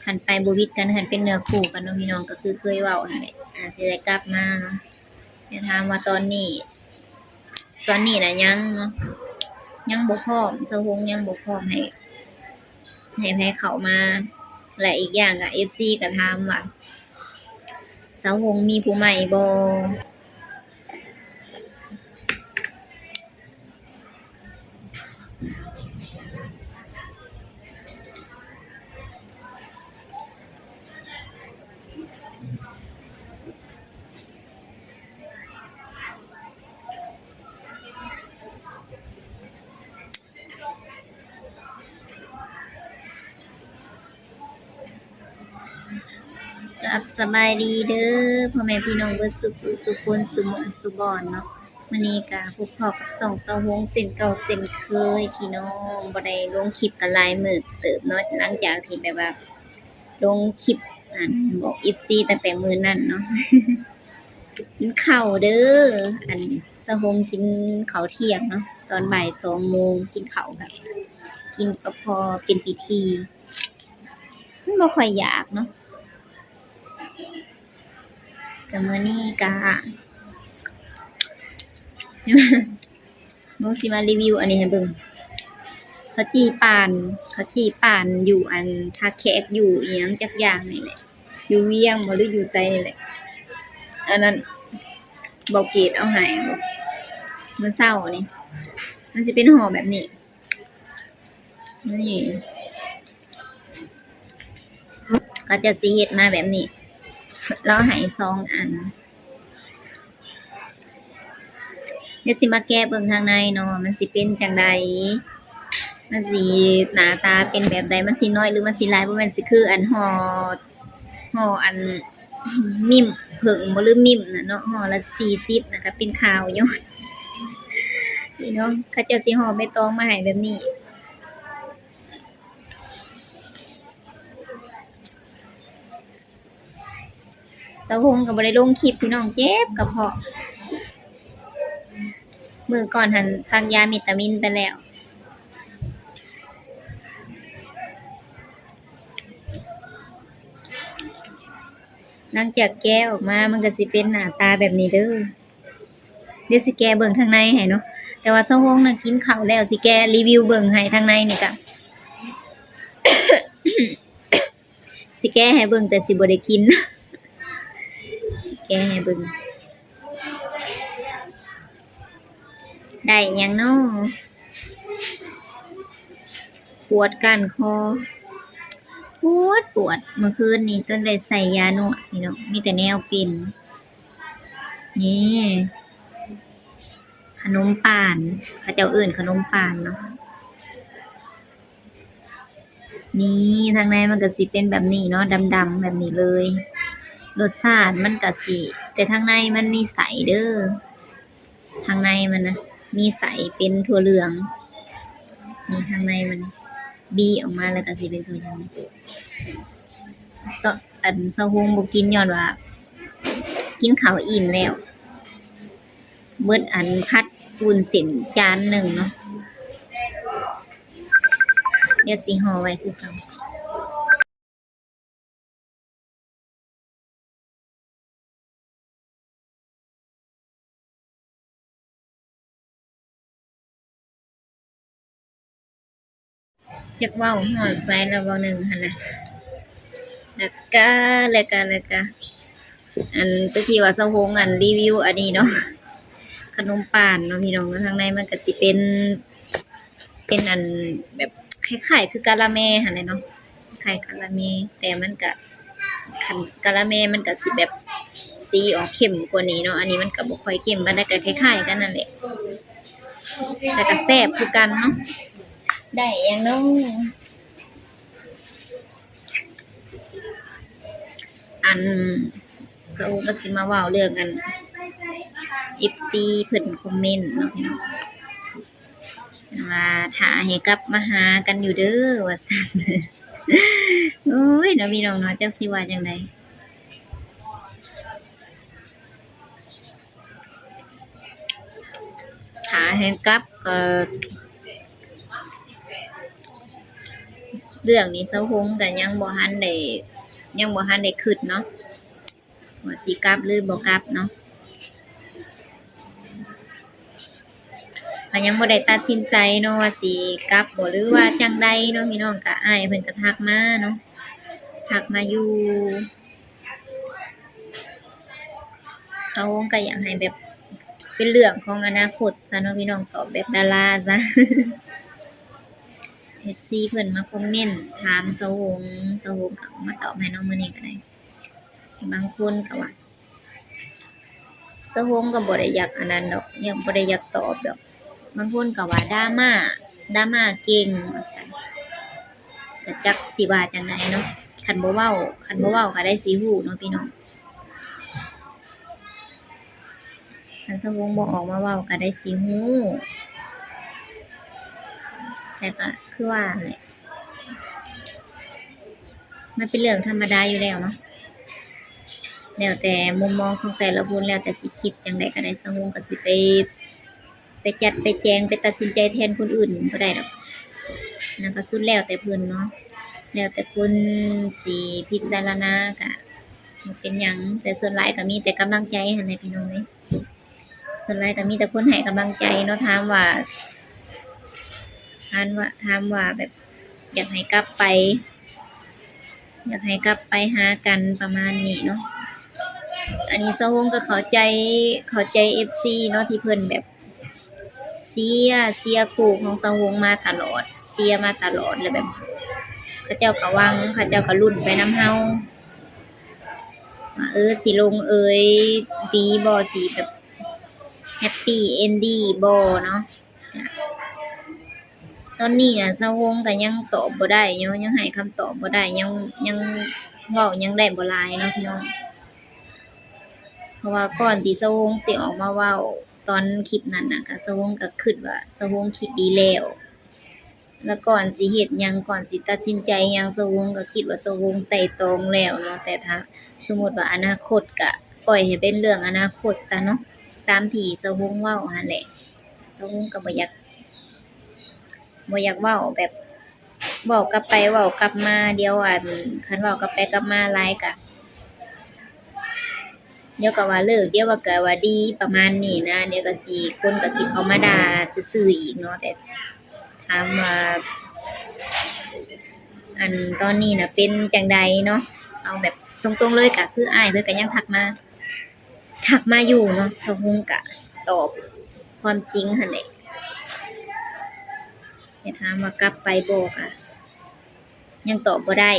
คันไปบ่วิดกันคันเป็นเนื้อคู่กันเนาะพี่น้องก็คือเคยเว้าหั่นแหละสิได้กลับมาเนาะแต่ถามว่าตอนนี้น่ะยังเนาะยังบ่พร้อมสะฮงยังบ่พร้อมให้ไผเข้ามาและอีกอย่างก็ FC ก็ถามว่าสาวหงมีผู้ใหม่บ่กับสบายดีเด้อพ่อแม่พี่น้องเบิดสุขสุขคนสุหม้องสุบอนเนาะมื้อนี้ก็พบพ้อกับช่องสาวหงเส้นเก่าเส้นเคยพี่น้องบ่ได้ลงคลิปกันหลายมื้อเติบเนาะหลังจากที่แบบว่าลงคลิปบอก FC ตั้งแต่มื้อนั้นเนาะ กินข้าวเด้อสะหงกินข้าวเที่ยงเนาะตอนบ่าย2 โมงกินข้าวแบบกินก็พอเป็นพิธีมันบ่ค่อยอยากเนาะแต่มื้อนี้ก็หนูสิมารีวิวอันนี้ให้เบิ่งข้าวจี้ป่านอยู่ท่าแขกอยู่อิหยังจักอย่างนี่แหละอยู่เวียงบ่หรืออยู่ไสนี่แหละอันนั้นเบาเกรดเอาให้มื้อเช้านี่มันสิเป็นห่อแบบนี้นี่ก็จะสิเฮ็ดมาแบบนี้แล้วให้2 อันเดี๋ยวสิมาแกะเบิ่งข้างในเนาะมันสิเป็นจั่งใดมันสิหน้าตาเป็นแบบใดมันสิน้อยหรือมันสิหลายบ่แม่นสิคือห่อมิมผึ่งบ่หรือมิมน่ะเนาะห่อละ40น่ะก็เป็นขาวย้อนพี่น้องเขาเจ้าสิห่อใบตองมาให้แบบนี้สาวหงก็บ่ได้ลงคลิปพี่น้องเจ็บกระเพาะมื้อก่อนหั่นซักยาวิตามินไปแล้วหลังจากแกะออกมามันก็สิเป็นหน้าตาแบบนี้เด้อเดี๋ยวสิแกะเบิ่งข้างในให้เนาะแต่ว่าสาวหงน่ะกินข้าวแล้วสิแกะรีวิวเบิ่งให้ทางในนี่ก็ สิแกะให้เบิ่งแต่สิบ่ได้กิน สิแกะให้เบิ่งได้หยังเนาะปวดก้านคอปวดเมื่อคืนนี้จนได้ใส่ยานวดพี่น้องมีแต่แนวเป็นนี่ขนมป่านเขาเจ้าเอิ้นขนมป่านเนาะนี่ทางในมันก็สิเป็นแบบนี้เนาะดำๆแบบนี้เลยรสชาติมันก็สิแต่ทางในมันมีใสเด้อทางในมันนะมีใสเป็นถั่วเหลืองนี่ทางในมันบี้ออกมาแล้วก็สิเป็นถั่วเหลืองตสะฮงบ่กินย้อนว่ากินข้าวอิ่มแล้วเบิดผัดวุ้นเส้นจานหนึ่งเนาะเดี๋ยวสิห่อไว้คือเก่าจักเว้าฮอดไสแล้วเว้าหนึ่งหั่นน่ะแล้วก็ตะกี้ว่าสะฮงรีวิวอันนี้เนาะขนมป่านเนาะพี่น้องข้างในมันก็สิเป็นแบบคล้ายๆคือกะละแมหั่นแหละเนาะคล้ายกะละแมแต่มันก็คันกะละแมมันก็สิแบบสีออกเข้มกว่านี้เนาะอันนี้มันก็บ่ค่อยเข้มปานใดก็คล้ายๆกันนั่นแหละแต่ก็แซ่บคือกันเนาะได้หยังเนาะเขาก็สิมาเว้าเรื่องFC เพิ่นคอมเมนต์เนาะพี่น้องว่าถ้าให้กลับมาหากันอยู่เด้อว่าซั่น โอ้ยเนาะพี่น้องเนาะจักสิว่าจั่งใดถ้าให้กลับก็ เรื่องนี้เซาฮงก็ยังบ่ทันได้คิดเนาะว่าสิกลับหรือบ่กลับเนาะก็ยังบ่ได้ตัดสินใจเนาะว่าสิกลับบ่หรือว่าจั่งใดเนาะพี่น้องก็อ้ายเพิ่นก็ทักมาเนาะทักมาอยู่เซาฮงก็อยากให้แบบเป็นเรื่องของอนาคตซะเนาะพี่น้องตอบแบบดาราซะ FC เพิ่นมาคอมเมนต์ถามเซาฮงก็มาตอบให้น้องมื้อนี้ก็ได้บางคนก็ว่าเซาฮงก็บ่ได้อยากอันนั้นดอกยังบ่ได้อยากตอบดอกบางคนก็ว่าดราม่าเก่งว่าซั่นก็จักสิว่าจั่งใดเนาะคันบ่เว้าก็ได้สิรู้เนาะพี่น้องคันเซาฮงบ่ออกมาเว้าก็ได้สิรู้แต่ก็คือว่าแหละมันเป็นเรื่องธรรมดาอยู่แล้วเนาะแล้วแต่มุมมองของแต่ละคนแล้วแต่สิคิดจั่งใดก็ได้เซาฮงก็สิไปจัดไปแจงไปตัดสินใจแทนคนอื่นบ่ได้ดอกนั่นก็สุดแล้วแต่เพิ่นเนาะแล้วแต่คนสิพิจารณาก็บ่เป็นหยังแต่ส่วนหลายก็มีแต่กำลังใจหั่นแหละพี่น้องเอ้ยส่วนหลายก็มีแต่คนให้กำลังใจเนาะถามว่าแบบอยากให้กลับไปหากันประมาณนี้เนาะอันนี้เซาฮงก็เข้าใจ FC เนาะที่เพิ่นแบบเชียร์คู่ของเซาฮงมาตลอดเชียร์มาตลอดแล้วแบบเขาเจ้าก็หวังเขาเจ้าก็ลุ้นไปนำเฮาว่าสิลงเอยดีบ่สิแบบแฮปปี้เอนดีบ่เนาะตอนนี้น่ะเซาฮงก็ยังตอบบ่ได้เนาะยังให้คำตอบบ่ได้ยังเว้ายังได้บ่หลายเนาะพี่น้องเพราะว่าก่อนที่เซาฮงสิออกมาเว้าตอนคลิปนั้นน่ะก็เซาฮงก็คิดว่าเซาฮงคิดดีแล้วก่อนสิเฮ็ดหยังก่อนสิตัดสินใจหยังเซาฮงก็คิดว่าเซาฮงไตร่ตรองแล้วเนาะแต่ถ้าสมมุติว่าอนาคตก็ปล่อยให้เป็นเรื่องอนาคตซะเนาะตามที่เซาฮงเว้าหั่นแหละเซาฮงก็บ่อยากเว้าแบบเว้ากลับไปเว้ากลับมาเดี๋ยวคันเว้ากลับไปกลับมาหลายก็เดี๋ยวก็ว่าเลิกเดี๋ยวก็ว่าดีประมาณนี้นะเดี๋ยวก็สิคนก็สิเข้ามาด่าซื่อๆอีกเนาะแต่ถามว่าตอนนี้น่ะเป็นจั่งใดเนาะเอาแบบตรงๆเลยก็คืออ้ายเพิ่นก็ยังทักมาอยู่เนาะเซาฮงก็ตอบความจริงหั่นแหละแต่ถามว่ากลับไปบ่ก็ยังตอบบ่ได้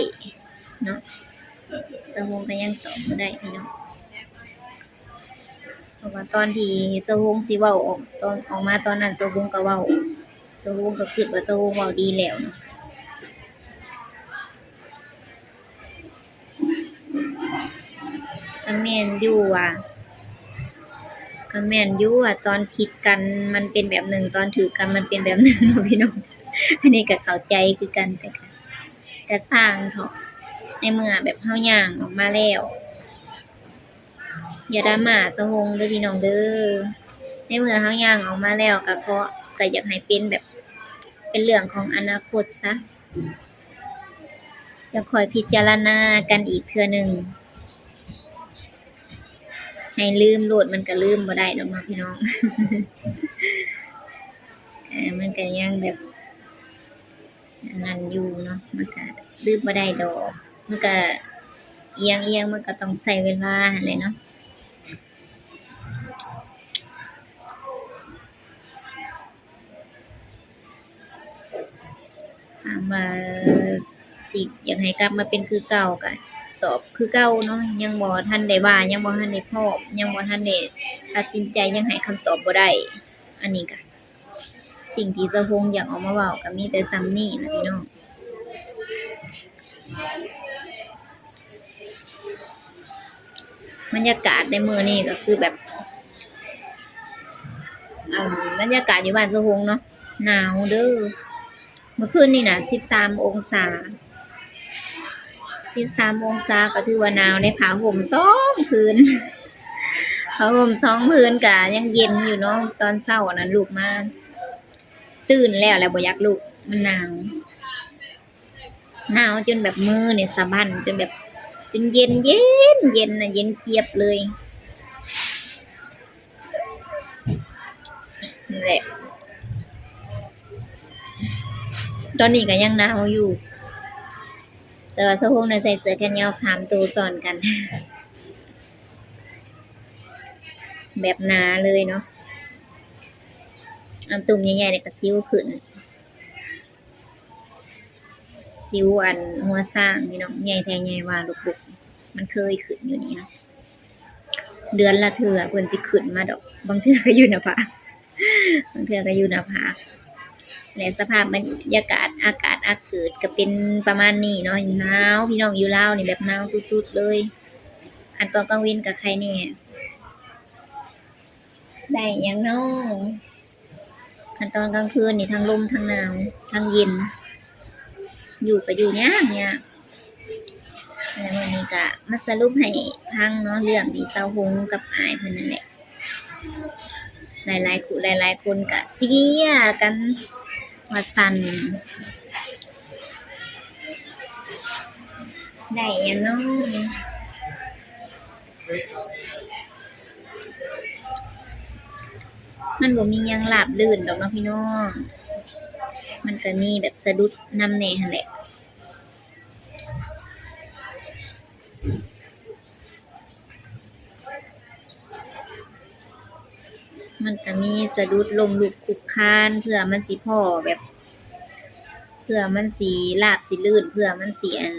เนาะเซาฮงก็ยังตอบบ่ได้พี่น้องเพราะว่าตอนที่เซาฮงสิเว้าตอนออกมาตอนนั้นเซาฮงก็เว้าเซาฮงก็คิดว่าเซาฮงเว้าดีแล้วเนาะก็แม่นอยู่ว่าตอนผิดกันมันเป็นแบบหนึ่งตอนถูกกันมันเป็นแบบหนึ่งเนาะพี่น้องอันนี้ก็เข้าใจคือกันแต่ก็สร้างเถาะในเมื่อแบบเฮาย่างออกมาแล้วอย่าดราม่าเซาฮงเด้อพี่น้องเด้อในเมื่อเฮาย่างออกมาแล้วก็เพราะก็อยากให้เป็นแบบเป็นเรื่องของอนาคตซะจะค่อยพิจารณากันอีกเทื่อหนึ่งให้ลืมโลดมันก็ลืมบ่ได้ดอกเนาะพี่น้อง มันก็ยังแบบอันนั้นอยู่เนาะมันก็ลืมบ่ได้ดอกมันก็เอียงมันก็ต้องใช้เวลาหั่นแหละเนาะถามว่าสิอยากให้กลับมาเป็นคือเก่าก็ตอบคือเก่าเนาะยังบ่ทันได้ว่ายังบ่ทันได้พร้อมยังบ่ทันได้ตัดสินใจยังให้คำตอบบ่ได้อันนี้ก็สิ่งที่เซาฮงอยากออกมาเว้าก็มีแต่ส่ำนี้ล่ะพี่น้องบรรยากาศในมื้อนี้ก็คือแบบบรรยากาศอยู่บ้านเซาฮงเนาะหนาวเด้อเมื่อคืนนี่น่ะ13องศาก็ถือว่าหนาวได้ผ้าห่ม2ผืนผ้าห่ม2ผืนก็ยังเย็นอยู่เนาะตอนเช้านั้นลุกมาตื่นแล้วบ่อยากลุกมันหนาว หนาวจนแบบมือเนี่ยสะบั้นจนแบบจนเย็นเย็นเย็นน่ะเย็นเจี๊ยบเลยนั่นแหละตอนนี้ก็ยังหนาวอยู่แต่ว่าสะโพกเนี่ยใส่เสื้อแขนยาว3ตัวซ้อนกันแบบหนาเลยเนาะอันตุ่มใหญ่ๆเนี่ยก็ซิ้วขึ้นซิ้วอันหัวสร้างพี่น้องใหญ่แท้ใหญ่ว่าลูกๆมันเคยขึ้นอยู่นี่เนาะเดือนละเทื่อเพิ่นสิขึ้นมาดอกบางเทื่อก็อยู่หน้าผากบางเทื่อก็อยู่หน้าผากและสภาพบรรยากาศอากาศอาเกิดก็เป็นประมาณนี้เนาะหนาวพี่น้องอยู่ลาวนี่แบบหนาวสุดๆเลยคันตอนกลางวันก็ใครแน่ได้หยังเนาะคันตอนกลางคืนนี่ทั้งลมทั้งหนาวทั้งเย็นอยู่ก็อยู่ยากเนี่ยแล้ววันนี้ก็มาสรุปให้ฟังเนาะเรื่องที่เซาหงกับอ้ายเพิ่นนั่นแหละหลายๆคู่หลายๆคนก็เสียกันว่าซั่นได้หยังเนาะมันบ่มีหยังราบรื่นดอกเนาะพี่น้องมันก็มีแบบสะดุดนำแน่หั่นแหละมันก็มีสะดุดล้มลุกคลุกคลานเพื่อมันสิพ้อแบบเพื่อมันสิราบสิลื่นเพื่อมันสิอัน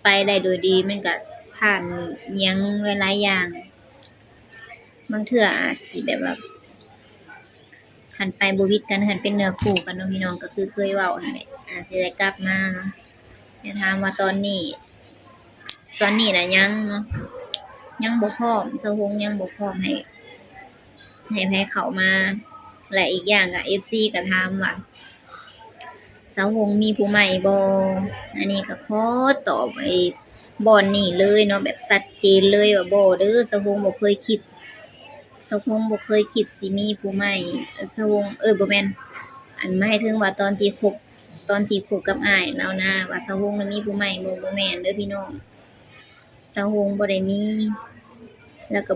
ไปได้โดยดีมันก็ผ่านอิหยังหลายๆอย่างบางเทื่ออาจสิแบบว่าคันไปบ่วิดกันคันเป็นเนื้อคู่กันเนาะพี่น้องก็คือเคยเว้านั่นแหละอาจสิได้กลับมาเนาะแต่ถามว่าตอนนี้น่ะยังเนาะยังบ่พร้อมเซาหงยังบ่พร้อมให้ไผเข้ามาและอีกอย่างก็ FC ก็ถามว่าเซาหงมีผู้ใหม่บ่อันนี้ก็ขอตอบไอ้บ่นี้เลยเนาะแบบชัดเจนเลยว่าบ่เด้อเซาหงบ่เคยคิดเซาหงบ่เคยคิดสิมีผู้ใหม่เซาหงบ่แม่นอันหมายถึงว่าตอนที่คบกับอ้ายแล้วนะว่าเซาหงน่ะมีผู้ใหม่บ่แม่นเด้อพี่น้องเซาหงบ่ได้มีแล้วก็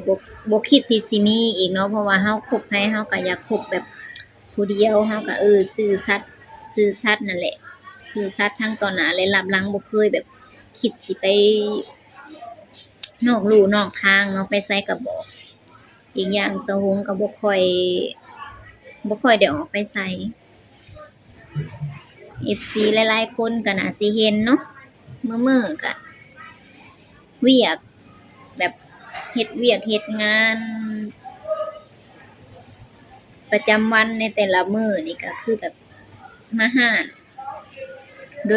บ่คิดที่สิมีอีกเนาะเพราะว่าเฮาคบไผเฮาก็อยากคบแบบผู้เดียวเฮาก็ซื่อสัตย์นั่นแหละซื่อสัตย์ทั้งต่อหน้าและรับหลังบ่เคยแบบคิดสิไปนอกลู่นอกทางเนาะไปไสก็บอกอีกอย่างเซาหงก็บ่ค่อยได้ออกไปไส FC หลายๆคนก็น่าสิเห็นเนาะมื้อๆก็เวียกแบบเฮ็ดเวียกเฮ็ดงานประจำวันในแต่ละมื้อนี่ก็คือแบบมาร้า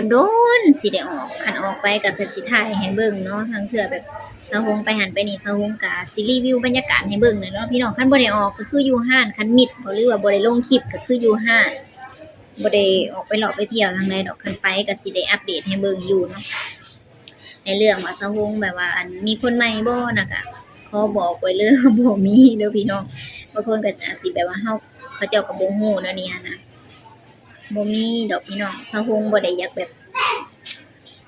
นโดนๆสิได้ออกคันออกไปก็คือสิถ่ายให้เบิ่งเนาะทั้งเทื่อแบบเซาหงไปหั้นไปนี่เซาหงก็สิรีวิวบรรยากาศให้เบิ่งน่ะเนาะพี่น้องคันบ่ได้ออกก็คืออยู่ร้านคันมิดบ่หรือว่าบ่ได้ลงคลิปก็คืออยู่ร้านบ่ได้ออกไปเลาะไปเที่ยวทางใดดอกคันไปก็สิได้อัปเดตให้เบิ่งอยู่เนาะในเรื่องว่าเซาหงแบบว่าอันมีคนใหม่บ่น่ะก็ขอบอกไว้เลยว่าบ่มีเด้อพี่น้องบางคนก็อาจสิแบบว่าเขาเจ้าก็บ่ฮู้แนวนี้หั้นนะบ่มีดอกพี่น้องเซาหงบ่ได้อยากแบบ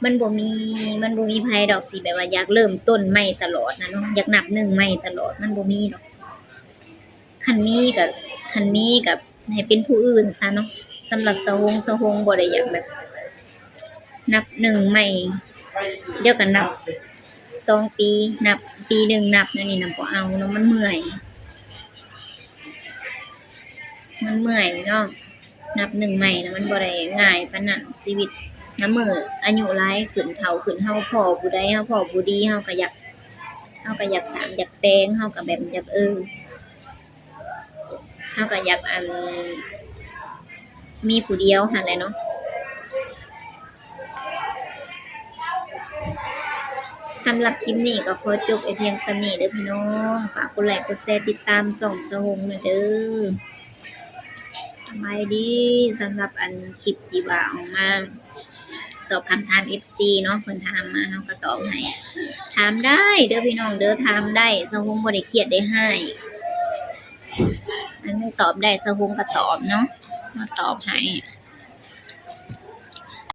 มันบ่มีไผดอกสิแบบว่าอยากเริ่มต้นใหม่ตลอดนะเนาะอยากนับ1ใหม่ตลอดมันบ่มีดอกคันมีก็ให้เป็นผู้อื่นซะเนาะสำหรับเซาหงบ่ได้อยากแบบนับ1ใหม่เดี๋ยวก็นับ2ปีนับปีหนึ่งนับนั่นนี่น่ะบ่เอาเนาะมันเมื่อยพี่น้องนับ1ใหม่นะมันบ่ได้ง่ายปานนั้นชีวิตนำมื้ออายุหลายขึ้นเฒ่าขึ้นเฮาพ้อผู้ใดเฮาพ้อผู้ดีเฮาก็อยากสร้างอยากแต่งเฮาก็แบบอยากเฮาก็อยากมีผู้เดียวหั่นแหละเนาะสำหรับคลิปนี้ก็ขอจบไว้เพียงส่ำนี้เด้อพี่น้องฝากกดไลค์กดแชร์ติดตามช่องเซาหงหน่อยเด้อสบายดีสำหรับคลิปที่ว่าออกมาตอบคำถาม FC เนาะเพิ่นถามมาเฮาก็ตอบให้ถามได้เด้อพี่น้องเด้อถามได้เซาหงบ่ได้เครียดได้ให้อันนี้ตอบได้เซาหงก็ตอบเนาะมาตอบให้